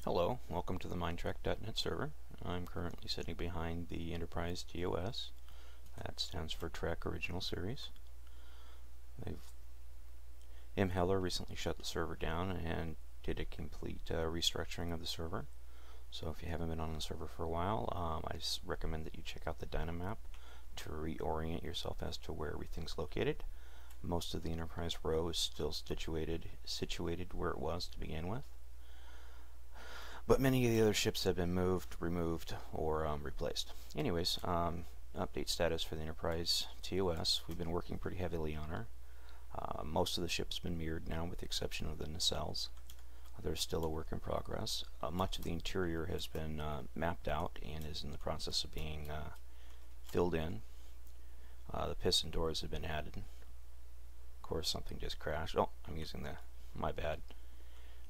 Hello, welcome to the MineTrek.net server. I'm currently sitting behind the Enterprise TOS. That stands for Trek Original Series. M. Heller recently shut the server down and did a complete restructuring of the server. So if you haven't been on the server for a while, I recommend that you check out the Dynamap to reorient yourself as to where everything's located. Most of the Enterprise row is still situated where it was to begin with. But many of the other ships have been moved, removed, or replaced. Anyways, update status for the Enterprise TOS. We've been working pretty heavily on her. Most of the ship's been mirrored now with the exception of the nacelles. There's still a work in progress. Much of the interior has been mapped out and is in the process of being filled in. The piston doors have been added. Of course, something just crashed. Oh, my bad.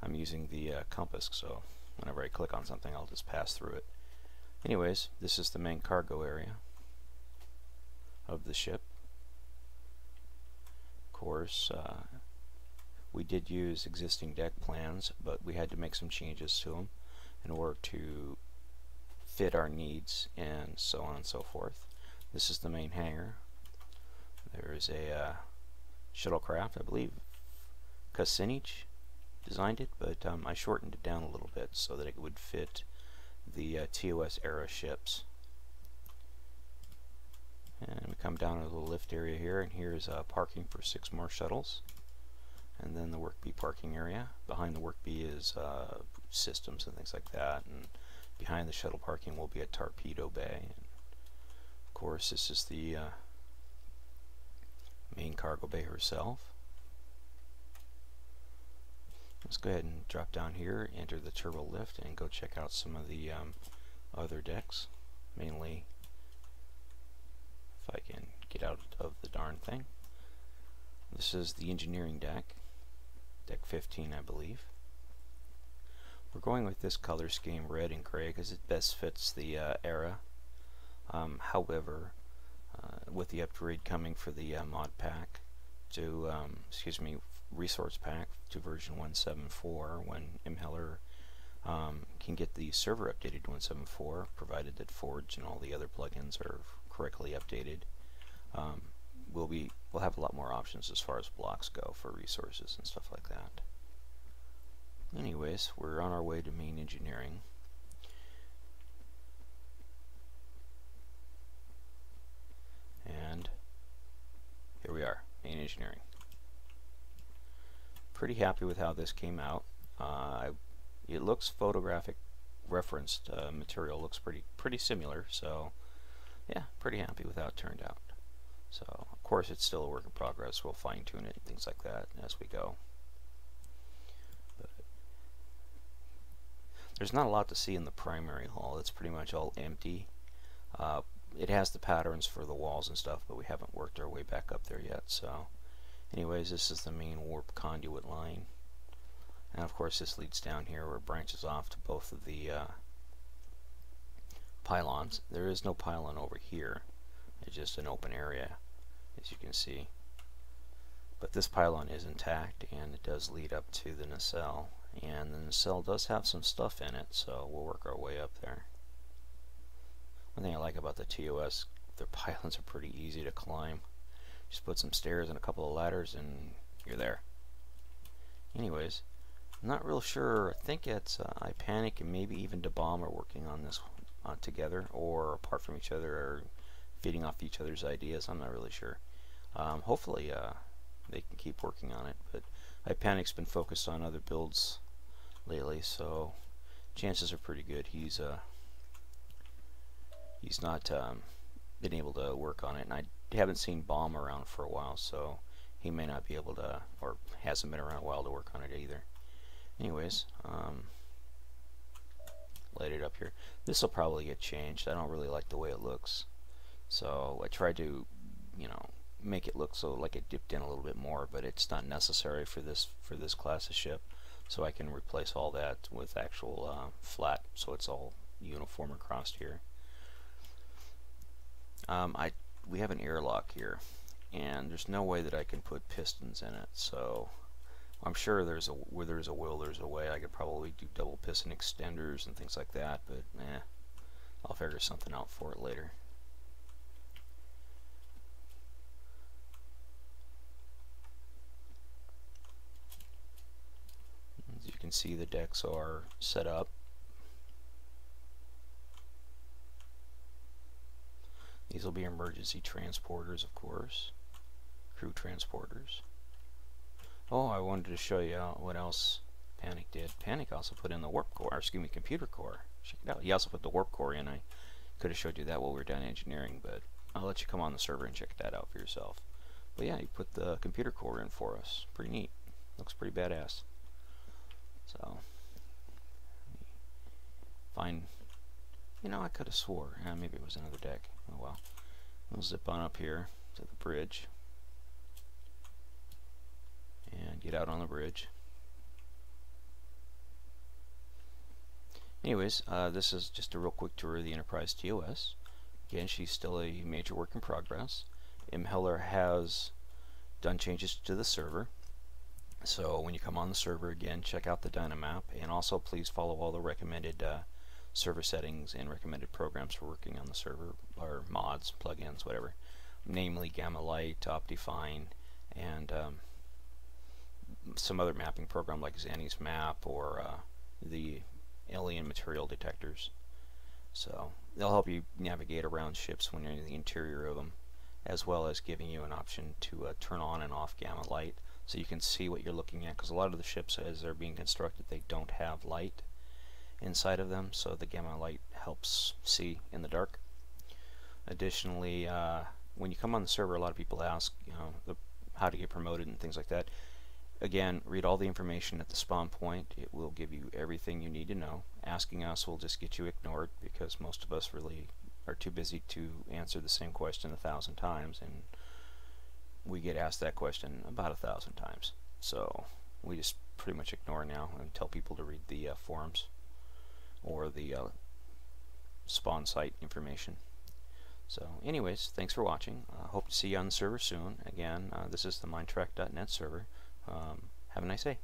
I'm using the compass, so whenever I click on something, I'll just pass through it. Anyways, this is the main cargo area of the ship. Of course, we did use existing deck plans, but we had to make some changes to them in order to fit our needs and so on and so forth. This is the main hangar. There is a shuttlecraft, I believe Kucinich designed it, but I shortened it down a little bit so that it would fit the TOS era ships. And we come down to the lift area here, and here's parking for 6 more shuttles. And then the Work B parking area. Behind the Work B is systems and things like that, and behind the shuttle parking will be a torpedo bay. And of course, this is the main cargo bay herself. Let's go ahead and drop down here, enter the turbo lift, and go check out some of the other decks. Mainly, if I can get out of the darn thing. This is the engineering deck, deck 15, I believe. We're going with this color scheme, red and gray, because it best fits the era. However, with the upgrade coming for the mod pack to, resource pack to version 1.7.4, when M. Heller can get the server updated to 1.7.4, provided that Forge and all the other plugins are correctly updated, we'll have a lot more options as far as blocks go for resources and stuff like that. Anyways, we're on our way to main engineering. And here we are, main engineering. Pretty happy with how this came out. It looks photographic referenced material, looks pretty similar, so yeah, pretty happy with how it turned out. So of course it's still a work in progress. We'll fine tune it and things like that as we go. But there's not a lot to see in the primary hull. It's pretty much all empty. It has the patterns for the walls and stuff, but we haven't worked our way back up there yet. So anyways, this is the main warp conduit line, and of course this leads down here where it branches off to both of the pylons. There is no pylon over here, it's just an open area, as you can see, but this pylon is intact and it does lead up to the nacelle, and the nacelle does have some stuff in it, so we'll work our way up there. One thing I like about the TOS, their pylons are pretty easy to climb. Just put some stairs and a couple of ladders and you're there. Anyways, I'm not real sure. I think it's iPanic and maybe even DeBomb are working on this together, or apart from each other, or feeding off each other's ideas. I'm not really sure. Hopefully they can keep working on it, but iPanic's been focused on other builds lately, so chances are pretty good he's not been able to work on it, and I haven't seen Bomb around for a while, so he may not be able to, or hasn't been around a while to work on it either. Anyways, light it up here. This will probably get changed. I don't really like the way it looks, so I tried to, make it look so like it dipped in a little bit more, but it's not necessary for this class of ship. So I can replace all that with actual flat, so it's all uniform across here. We have an airlock here, and there's no way that I can put pistons in it, so I'm sure where there's a will, there's a way. I could probably do double piston extenders and things like that, but I'll figure something out for it later. As you can see, the decks are set up. These will be emergency transporters, of course, crew transporters. Oh, I wanted to show you what else Panic did. Panic also put in the warp core, or excuse me, computer core. Check it out. He also put the warp core in. I could have showed you that while we were done engineering, but I'll let you come on the server and check that out for yourself. But yeah, he put the computer core in for us. Pretty neat. Looks pretty badass. So, fine. You know, I could have swore. Maybe it was another deck. Oh well. We'll zip on up here to the bridge and get out on the bridge. Anyways, this is just a real quick tour of the Enterprise TOS. Again, she's still a major work in progress. M. Heller has done changes to the server. So when you come on the server, again, check out the Dynamap, and also please follow all the recommended server settings and recommended programs for working on the server, or mods, plugins, whatever. Namely Gamma Light, Optifine, and some other mapping program like Xani's Map or the alien material detectors. So they'll help you navigate around ships when you're in the interior of them, as well as giving you an option to turn on and off Gamma Light so you can see what you're looking at, because a lot of the ships as they're being constructed, they don't have light inside of them, so the Gamma Light helps see in the dark. Additionally, when you come on the server, a lot of people ask, you know, how to get promoted and things like that. Again, read all the information at the spawn point. It will give you everything you need to know. Asking us will just get you ignored, because most of us really are too busy to answer the same question 1,000 times, and we get asked that question about 1,000 times. So we just pretty much ignore now and tell people to read the forums or the spawn site information. So anyways, thanks for watching. Hope to see you on the server soon. Again, this is the MineTrek.net server. Have a nice day.